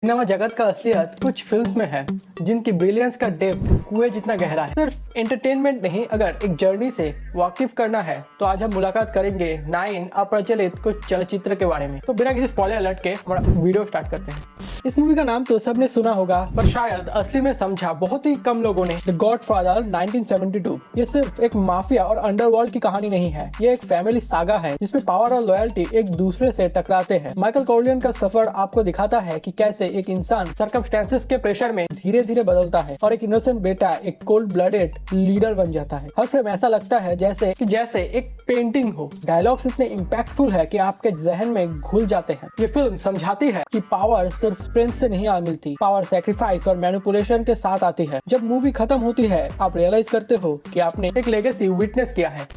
Cinema जगत का असलियत कुछ फिल्म्स में है जिनकी ब्रिलियंस का डेप्थ कुएं जितना गहरा है। सिर्फ एंटरटेनमेंट नहीं, अगर एक जर्नी से वाकिफ करना है तो आज हम मुलाकात करेंगे 9 अप्रचलित कुछ चलचित्र के बारे में। तो बिना किसी स्पॉइलर अलर्ट के हमारा वीडियो स्टार्ट करते हैं। इस मूवी का नाम तो सबने सुना होगा, पर शायद असली में समझा बहुत ही कम लोगों ने। The godfather 1972। ये सिर्फ एक माफिया और अंडरवर्ल्ड की कहानी नहीं है, ये एक फैमिली सागा है जिसमें पावर और लॉयल्टी एक दूसरे से टकराते हैं। माइकल कॉर्लियन का सफर आपको दिखाता है कि कैसे एक इंसान सर्कमस्टेंसेस के प्रेशर में धीरे धीरे बदलता है और एक इनोसेंट बेटा एक कोल्ड ब्लडेड लीडर बन जाता है। हर फ्रेम ऐसा लगता है जैसे एक पेंटिंग हो। डायलॉग्स इतने इम्पैक्टफुल है कि आपके जहन में घुल जाते हैं। ये फिल्म समझाती है कि पावर सिर्फ स्ट्रेंथ से नहीं मिलती, पावर सैक्रिफाइस और मैनिपुलेशन के साथ आती है। जब मूवी खत्म होती है आप रियलाइज करते हो कि आपने एक लेगेसी विटनेस किया है।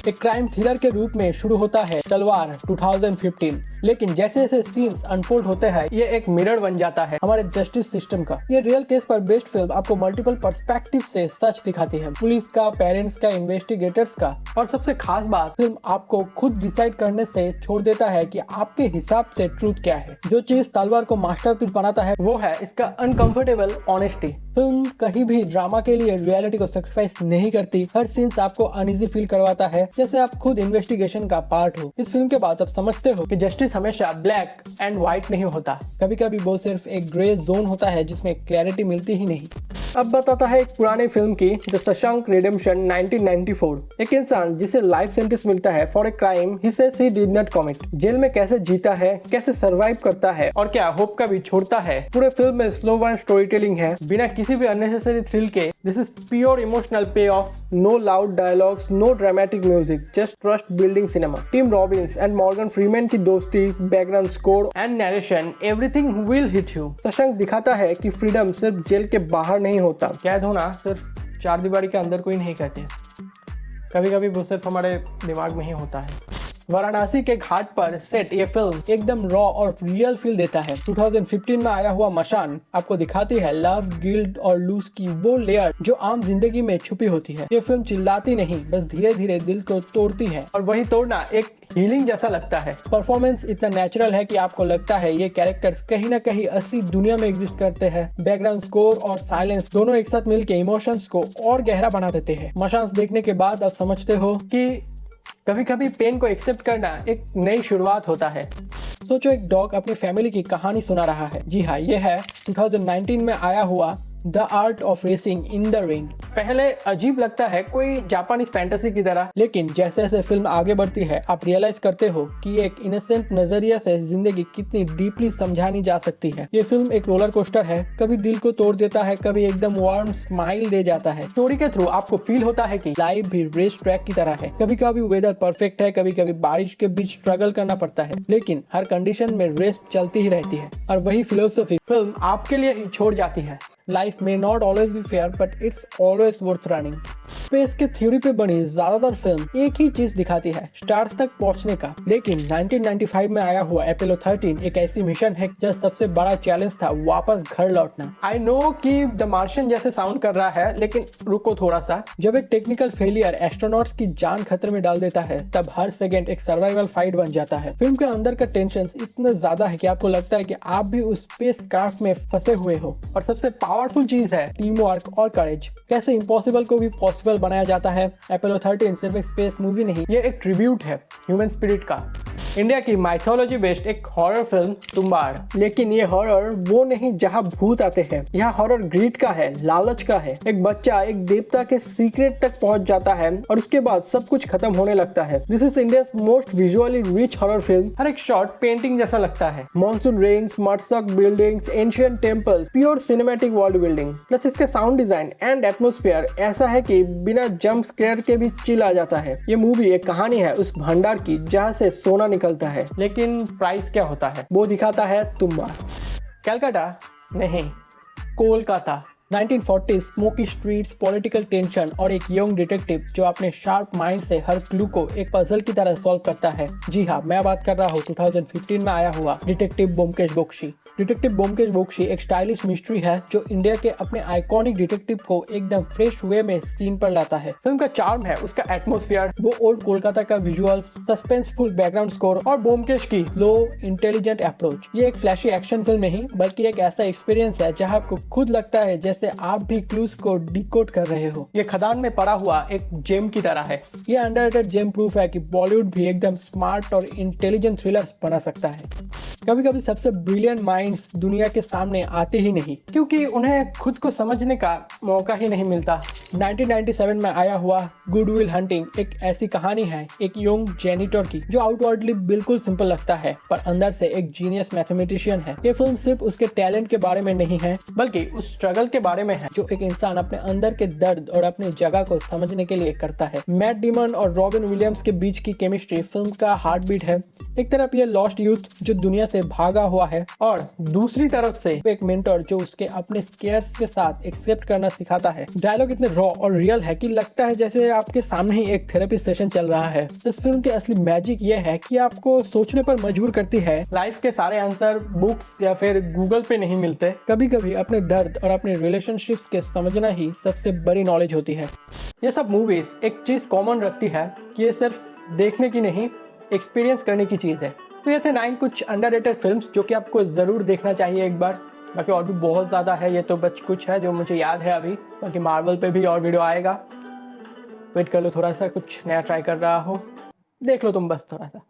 एक क्राइम थ्रिलर के रूप में शुरू होता है तलवार 2015, लेकिन जैसे जैसे सीन्स अनफोल्ड होते हैं ये एक मिरर बन जाता है हमारे जस्टिस सिस्टम का। ये रियल केस पर बेस्ड फिल्म आपको मल्टीपल पर्सपेक्टिव से सच दिखाती है, पुलिस का, पेरेंट्स का, इन्वेस्टिगेटर्स का। और सबसे खास बात, फिल्म आपको खुद डिसाइड करने से छोड़ देता है कि आपके हिसाब से ट्रूथ क्या है। जो चीज तलवार को मास्टरपीस बनाता है वो है इसका अनकंफर्टेबल ऑनेस्टी। फिल्म कहीं भी ड्रामा के लिए रियलिटी को सैक्रिफाइस नहीं करती। हर सीन्स आपको अनईजी फील करवाता है, जैसे आप खुद इन्वेस्टिगेशन का पार्ट हो। इस फिल्म के बाद आप समझते हो कि जस्टिस हमेशा ब्लैक एंड व्हाइट नहीं होता, कभी कभी वो सिर्फ एक ग्रे जोन होता है जिसमें क्लैरिटी मिलती ही नहीं। अब बताता है एक पुराने फिल्म की, द शशांक रिडेम्पशन 1994। एक इंसान जिसे लाइफ सेंटेंस मिलता है for a crime he says he did not commit. Jail में कैसे जीता है, कैसे सरवाइव करता है और क्या होप का भी छोड़ता है। पूरे फिल्म में स्लो बर्न स्टोरी टेलिंग है बिना किसी भी अननेसेसरी थ्रिल के। This is pure emotional pay off, no loud dialogues, no dramatic music, just trust building cinema. Tim Robbins and Morgan Freeman की दोस्ती, background score and narration, everything will hit you. Shawshank दिखाता है कि freedom सिर्फ jail के बाहर नहीं होता, कैद होना सिर्फ चार दीवारी के अंदर कोई नहीं कहते, कभी कभी वो सिर्फ हमारे दिमाग में ही होता है। वाराणसी के घाट पर सेट ये फिल्म एकदम रॉ और रियल फील देता है। 2015 में आया हुआ मशान आपको दिखाती है लव, गिल्ट और लूज की वो लेयर जो आम जिंदगी में छुपी होती है। ये फिल्म चिल्लाती नहीं, बस धीरे धीरे दिल को तोड़ती है और वही तोड़ना एक हीलिंग जैसा लगता है। परफॉर्मेंस इतना नेचुरल है कि आपको लगता है ये कैरेक्टर्स कहीं ना कहीं असली दुनिया में एग्जिस्ट करते हैं। बैकग्राउंड स्कोर और साइलेंस दोनों एक साथ मिलकर इमोशंस को और गहरा बना देते हैं। मशान देखने के बाद आप समझते हो कि कभी कभी पेन को एक्सेप्ट करना एक नई शुरुआत होता है। सोचो एक डॉग अपनी फैमिली की कहानी सुना रहा है। जी हाँ, ये है 2019 में आया हुआ the art of racing in the ring. पहले अजीब लगता है, कोई जापानीज फैंटेसी की तरह, लेकिन जैसे जैसे फिल्म आगे बढ़ती है आप रियलाइज करते हो कि एक इनोसेंट नजरिया से जिंदगी कितनी डीपली समझानी जा सकती है। ये फिल्म एक रोलर कोस्टर है, कभी दिल को तोड़ देता है, कभी एकदम वार्म स्माइल दे जाता है। स्टोरी के थ्रू आपको फील होता है कि लाइफ भी रेस ट्रैक की तरह है। कभी कभी वेदर परफेक्ट है, कभी कभी बारिश के बीच स्ट्रगल करना पड़ता है, लेकिन हर कंडीशन में रेस चलती ही रहती है। और वही फिलोसफी फिल्म आपके लिए ही छोड़ जाती है। Life may not always be fair, but it's always worth running। Space के थ्योरी पे बनी ज्यादातर फिल्म एक ही चीज दिखाती है, स्टार्स तक पहुंचने का। लेकिन 1995 में आया हुआ अपोलो 13 एक ऐसी मिशन है जिसका सबसे बड़ा चैलेंज था वापस घर लौटना। आई नो कि द मार्शियन जैसे साउंड कर रहा है, लेकिन रुको थोड़ा सा। जब एक टेक्निकल फेलियर एस्ट्रोनॉट्स की जान खतरे में डाल देता है तब हर सेकेंड एक सर्वाइवल फाइट बन जाता है। फिल्म के अंदर का टेंशन इतना ज्यादा है कि आपको लगता है कि आप भी उस स्पेस क्राफ्ट में फंसे हुए हो। और सबसे पावरफुल चीज है टीम वर्क और करेज। कैसे इम्पॉसिबल को भी पॉसिबल बनाया जाता है। अपोलो 13 सिर्फ एक स्पेस मूवी नहीं, ये एक ट्रिब्यूट है ह्यूमन स्पिरिट का। इंडिया की माइथोलॉजी बेस्ड एक हॉरर फिल्म तुम्बाड़। लेकिन ये हॉरर वो नहीं जहाँ भूत आते हैं, यहाँ हॉरर ग्रीड का है, लालच का है। एक बच्चा एक देवता के सीक्रेट तक पहुंच जाता है और उसके बाद सब कुछ खत्म होने लगता है। This is India's most visually rich horror film. हर एक शॉट पेंटिंग जैसा लगता है। Monsoon rains, mudsoaked buildings, ancient temples, pure cinematic world building. Plus इसके साउंड डिजाइन एंड एटमोस्फेयर ऐसा है कि बिना जंप स्केयर के भी चिल आ जाता है। ये मूवी एक कहानी है उस भंडार की जहाँ से सोना निकलता है, लेकिन प्राइस क्या होता है वो दिखाता है तुम्बाड़। कलकत्ता नहीं, Kolkata. 1940 smoky streets, political tension और एक यंग डिटेक्टिव जो अपने शार्प माइंड से हर क्लू को एक पजल की तरह सॉल्व करता है। जी हाँ, मैं बात कर रहा हूँ 2015 में आया हुआ डिटेक्टिव ब्योमकेश बख्शी। डिटेक्टिव ब्योमकेश बख्शी एक स्टाइलिश मिस्ट्री है जो इंडिया के अपने आइकॉनिक डिटेक्टिव को एकदम फ्रेश वे में स्क्रीन पर लाता है। फिल्म का चार्म है उसका एटमॉस्फेयर, वो ओल्ड कोलकाता का विजुअल्स, सस्पेंसफुल बैकग्राउंड स्कोर और ब्योमकेश की लो इंटेलिजेंट अप्रोच। ये एक फ्लैशी एक्शन फिल्म नहीं बल्कि एक ऐसा एक्सपीरियंस है जहाँ आपको खुद लगता है जैसे आप भी क्लूज को डिकोड कर रहे हो। ये खदान में पड़ा हुआ एक जेम की तरह है। ये अंडररेटेड जेम प्रूफ है कि बॉलीवुड भी एकदम स्मार्ट और इंटेलिजेंट थ्रिलर्स बना सकता है। कभी कभी सबसे ब्रिलियंट माइंड्स दुनिया के सामने आते ही नहीं क्योंकि उन्हें खुद को समझने का मौका ही नहीं मिलता। 1997 में आया हुआ गुड विल हंटिंग एक ऐसी कहानी है एक यंग जेनिटर की जो आउटवर्डली बिल्कुल सिंपल लगता है पर अंदर से एक जीनियस मैथमेटिशियन है। ये फिल्म सिर्फ उसके टैलेंट के बारे में नहीं है बल्कि उस स्ट्रगल के बारे में है जो एक इंसान अपने अंदर के दर्द और अपनी जगह को समझने के लिए करता है। मैट डेमन और रॉबिन विलियम्स के बीच की केमिस्ट्री फिल्म का हार्ट बीट है। एक तरफ ये लॉस्ट यूथ जो दुनिया से भागा हुआ है और दूसरी तरफ से एक मेंटर जो उसके अपने स्केयर्स के साथ एक्सेप्ट करना सिखाता है। डायलॉग इतने रॉ और रियल है कि लगता है जैसे आपके सामने ही एक थेरेपी सेशन चल रहा है। इस फिल्म की असली मैजिक ये है कि आपको सोचने पर मजबूर करती है। लाइफ के सारे आंसर बुक्स या फिर गूगल पे नहीं मिलते। कभी कभी अपने दर्द और अपने रिलेशनशिप्स के समझना ही सबसे बड़ी नॉलेज होती है। ये सब मूवीज एक चीज कॉमन रखती है कि ये सिर्फ देखने की नहीं एक्सपीरियंस करने की चीज है। तो ये थे 9 कुछ अंडररेटेड फिल्म्स जो कि आपको ज़रूर देखना चाहिए एक बार। बाकी और भी बहुत ज़्यादा है, ये तो बस कुछ है जो मुझे याद है अभी। बाकी मार्वल पे भी और वीडियो आएगा, वेट कर लो थोड़ा सा, कुछ नया ट्राई कर रहा हो, देख लो तुम बस थोड़ा सा।